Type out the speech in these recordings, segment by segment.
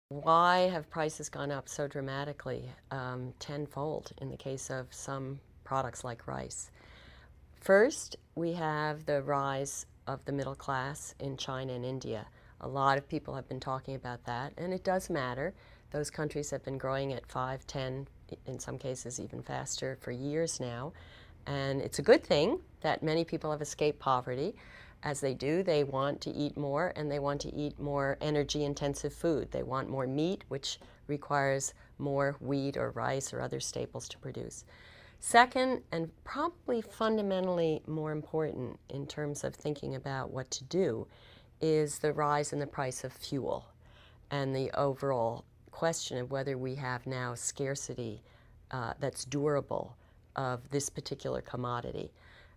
Why have prices gone up so dramatically, tenfold in the case of some products like rice? First, we have the rise of the middle class in China and India. A lot of people have been talking about that, and it does matter. Those countries have been growing at 5, 10, in some cases even faster for years now. And it's a good thing that many people have escaped poverty. As they do, they want to eat more, and they want to eat more energy-intensive food. They want more meat, which requires more wheat or rice or other staples to produce. Second, and probably fundamentally more important in terms of thinking about what to do, is the rise in the price of fuel and the overall question of whether we have now scarcity that's durable of this particular commodity.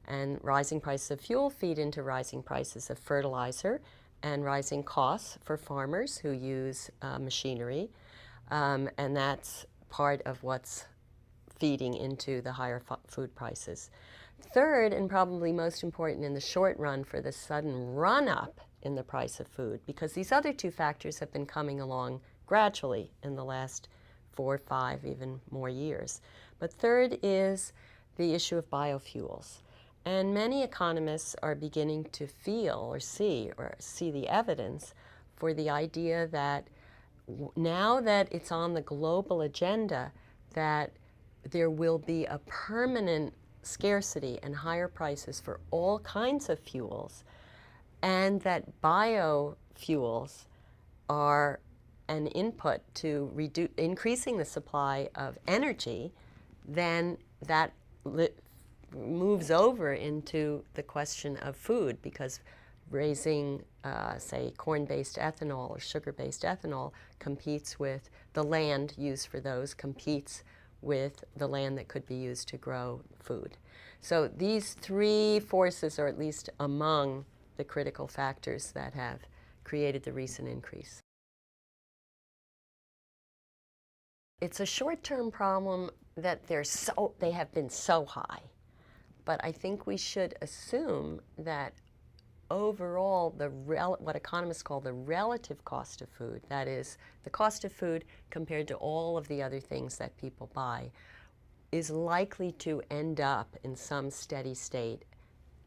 And rising prices of fuel feed into rising prices of fertilizer and rising costs for farmers who use machinery. And that's part of what's feeding into the higher food prices. Third, and probably most important in the short run for the sudden run-up in the price of food, because these other two factors have been coming along gradually in the last 4, 5, even more years. But third is the issue of biofuels. And many economists are beginning to feel or see the evidence for the idea that now that it's on the global agenda, that there will be a permanent scarcity and higher prices for all kinds of fuels, and that biofuels are an input to increasing the supply of energy, then that moves over into the question of food, because raising, say, corn-based ethanol or sugar-based ethanol competes with the land used for those, competes with the land that could be used to grow food. So these three forces are at least among the critical factors that have created the recent increase. It's a short-term problem that they have been so high. But I think we should assume that overall, what economists call the relative cost of food, that is, the cost of food compared to all of the other things that people buy, is likely to end up in some steady state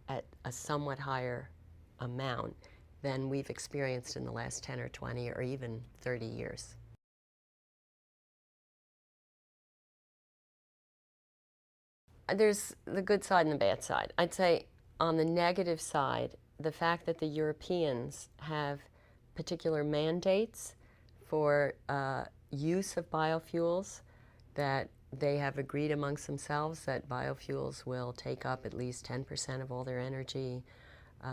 at a somewhat higher amount than we've experienced in the last 10 or 20 or even 30 years. There's the good side and the bad side. I'd say on the negative side, the fact that the Europeans have particular mandates for use of biofuels, that they have agreed amongst themselves that biofuels will take up at least 10% of all their energy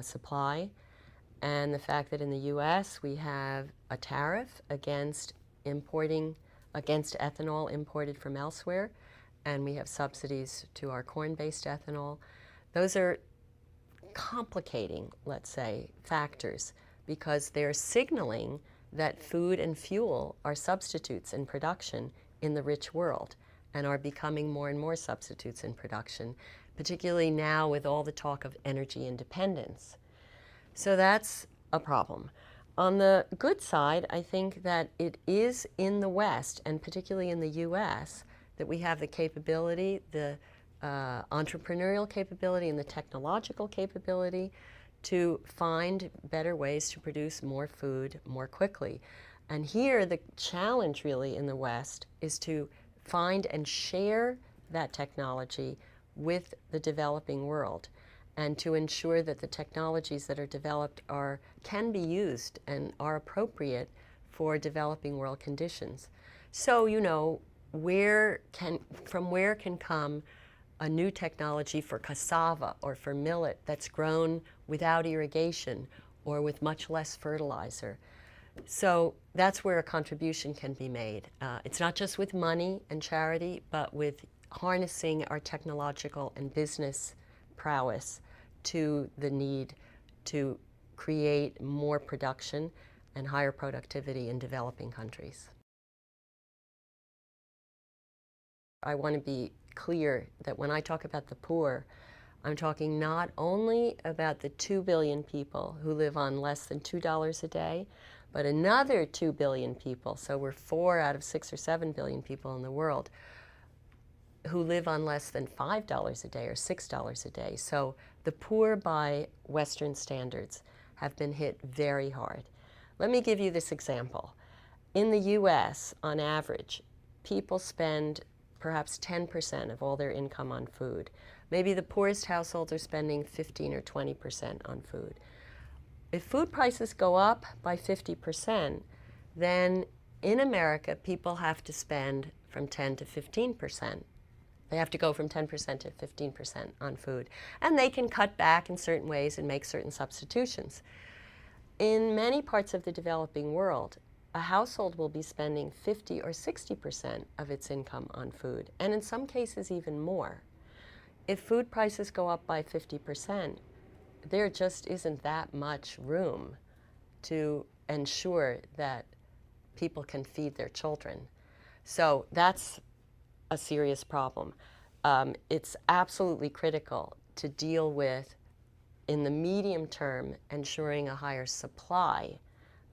supply, and the fact that in the US we have a tariff against ethanol imported from elsewhere, and we have subsidies to our corn-based ethanol. Those are complicating, let's say, factors, because they're signaling that food and fuel are substitutes in production in the rich world and are becoming more and more substitutes in production, particularly now with all the talk of energy independence. So that's a problem. On the good side, I think that it is in the West, and particularly in the US, that we have the capability, the entrepreneurial capability and the technological capability to find better ways to produce more food more quickly. And here the challenge really in the West is to find and share that technology with the developing world, and to ensure that the technologies that are developed can be used and are appropriate for developing world conditions. So, you know, from where can come a new technology for cassava or for millet that's grown without irrigation or with much less fertilizer? So that's where a contribution can be made. It's not just with money and charity, but with harnessing our technological and business prowess to the need to create more production and higher productivity in developing countries. I want to be clear that when I talk about the poor, I'm talking not only about the 2 billion people who live on less than $2 a day, but another 2 billion people, so we're 4 out of 6 or 7 billion people in the world, who live on less than $5 a day or $6 a day. So the poor by Western standards have been hit very hard. Let me give you this example. In the US, on average, people spend perhaps 10% of all their income on food. Maybe the poorest households are spending 15 or 20% on food. If food prices go up by 50%, then in America, people have to spend from 10 to 15%. They have to go from 10% to 15% on food. And they can cut back in certain ways and make certain substitutions. In many parts of the developing world, a household will be spending 50 or 60% of its income on food, and in some cases even more. If food prices go up by 50%, there just isn't that much room to ensure that people can feed their children. So that's a serious problem. It's absolutely critical to deal with, in the medium term, ensuring a higher supply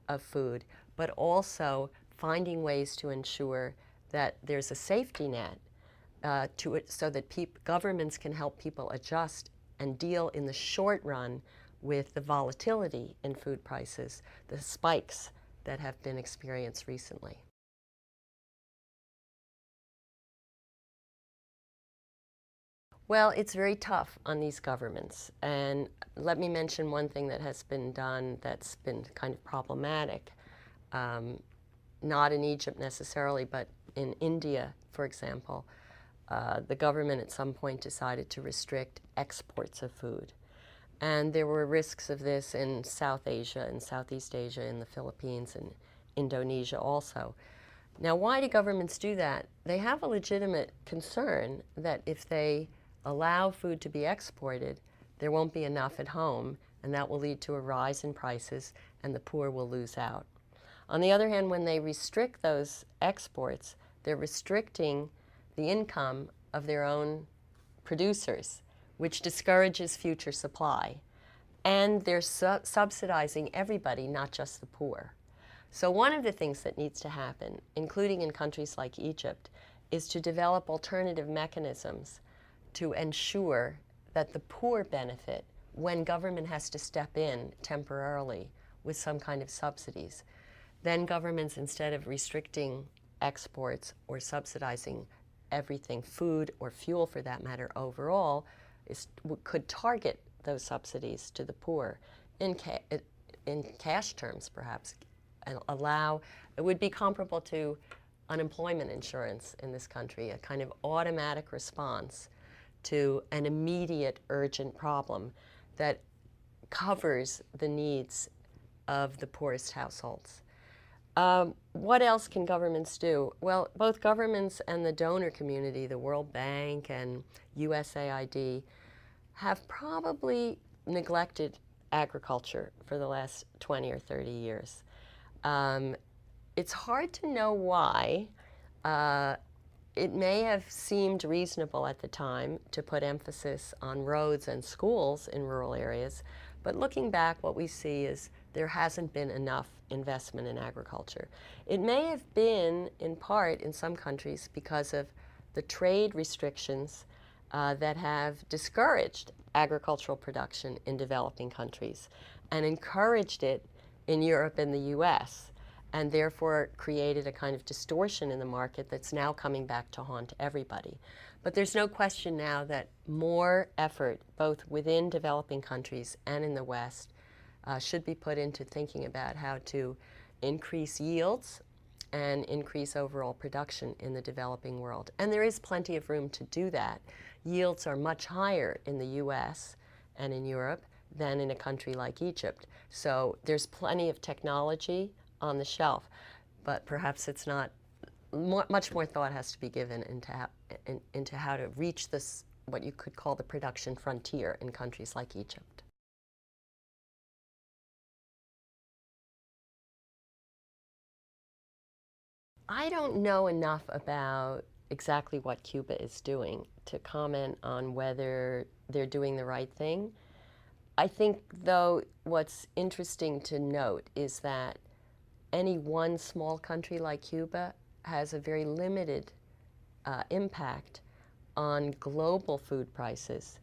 of food, but also finding ways to ensure that there's a safety net to it, so that governments can help people adjust and deal in the short run with the volatility in food prices, the spikes that have been experienced recently. Well, it's very tough on these governments. And let me mention one thing that has been done that's been kind of problematic. Not in Egypt necessarily, but in India, for example, the government at some point decided to restrict exports of food. And there were risks of this in South Asia and Southeast Asia, in the Philippines and Indonesia also. Now, why do governments do that? They have a legitimate concern that if they allow food to be exported, there won't be enough at home, and that will lead to a rise in prices, and the poor will lose out. On the other hand, when they restrict those exports, they're restricting the income of their own producers, which discourages future supply. And they're subsidizing everybody, not just the poor. So one of the things that needs to happen, including in countries like Egypt, is to develop alternative mechanisms to ensure that the poor benefit when government has to step in temporarily with some kind of subsidies. Then governments, instead of restricting exports or subsidizing everything, food or fuel for that matter overall, could target those subsidies to the poor in cash terms, perhaps, and allow, it would be comparable to unemployment insurance in this country, a kind of automatic response to an immediate urgent problem that covers the needs of the poorest households. What else can governments do? Well, both governments and the donor community, the World Bank and USAID, have probably neglected agriculture for the last 20 or 30 years. It's hard to know why. It may have seemed reasonable at the time to put emphasis on roads and schools in rural areas, but looking back, what we see is there hasn't been enough investment in agriculture. It may have been, in part, in some countries because of the trade restrictions that have discouraged agricultural production in developing countries and encouraged it in Europe and the US, and therefore created a kind of distortion in the market that's now coming back to haunt everybody. But there's no question now that more effort, both within developing countries and in the West, should be put into thinking about how to increase yields and increase overall production in the developing world. And there is plenty of room to do that. Yields are much higher in the US and in Europe than in a country like Egypt. So there's plenty of technology on the shelf, but perhaps it's not, much more thought has to be given into how to reach this, what you could call the production frontier in countries like Egypt. I don't know enough about exactly what Cuba is doing to comment on whether they're doing the right thing. I think, though, what's interesting to note is that any one small country like Cuba has a very limited impact on global food prices.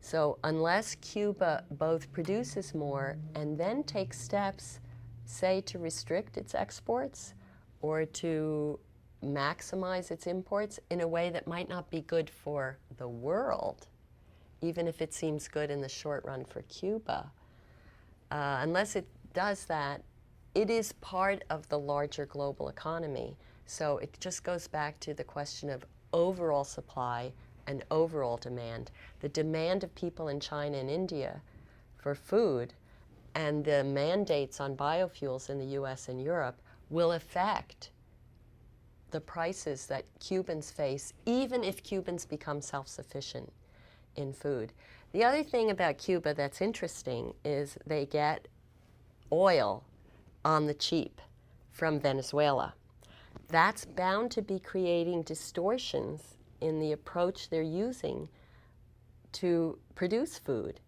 So unless Cuba both produces more and then takes steps, say, to restrict its exports or to maximize its imports in a way that might not be good for the world, even if it seems good in the short run for Cuba, unless it does that, it is part of the larger global economy. So it just goes back to the question of overall supply and overall demand. The demand of people in China and India for food and the mandates on biofuels in the US and Europe will affect the prices that Cubans face, even if Cubans become self-sufficient in food. The other thing about Cuba that's interesting is they get oil on the cheap from Venezuela. That's bound to be creating distortions in the approach they're using to produce food.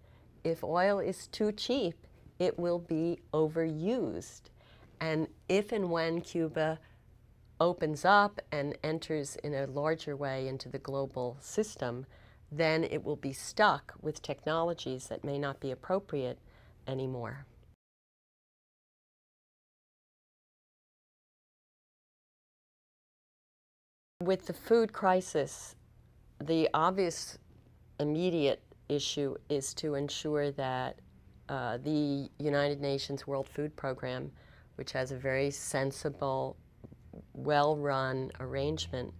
If oil is too cheap, it will be overused. And if and when Cuba opens up and enters in a larger way into the global system, then it will be stuck with technologies that may not be appropriate anymore. With the food crisis, the obvious immediate issue is to ensure that the United Nations World Food Program, which has a very sensible, well-run arrangement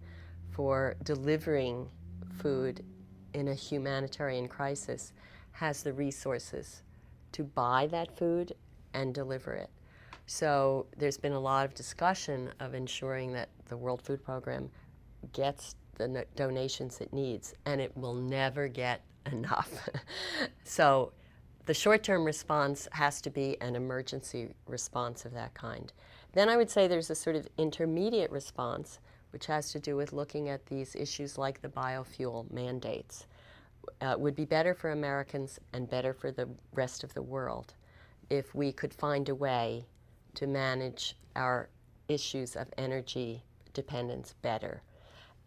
for delivering food in a humanitarian crisis, has the resources to buy that food and deliver it. So there's been a lot of discussion of ensuring that the World Food Program gets the donations it needs, and it will never get enough. So the short-term response has to be an emergency response of that kind. Then I would say there's a sort of intermediate response, which has to do with looking at these issues like the biofuel mandates. It would be better for Americans and better for the rest of the world if we could find a way to manage our issues of energy dependence better.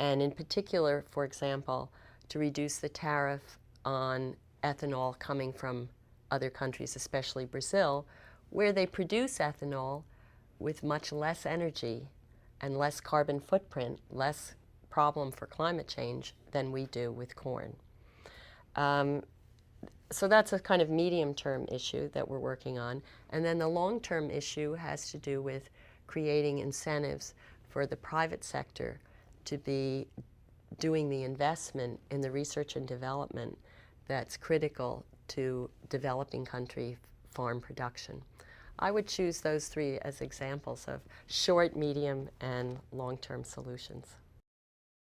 And in particular, for example, to reduce the tariff on ethanol coming from other countries, especially Brazil, where they produce ethanol with much less energy and less carbon footprint, less problem for climate change than we do with corn. So that's a kind of medium-term issue that we're working on. And then the long-term issue has to do with creating incentives for the private sector to be doing the investment in the research and development that's critical to developing country farm production. I would choose those three as examples of short, medium, and long-term solutions.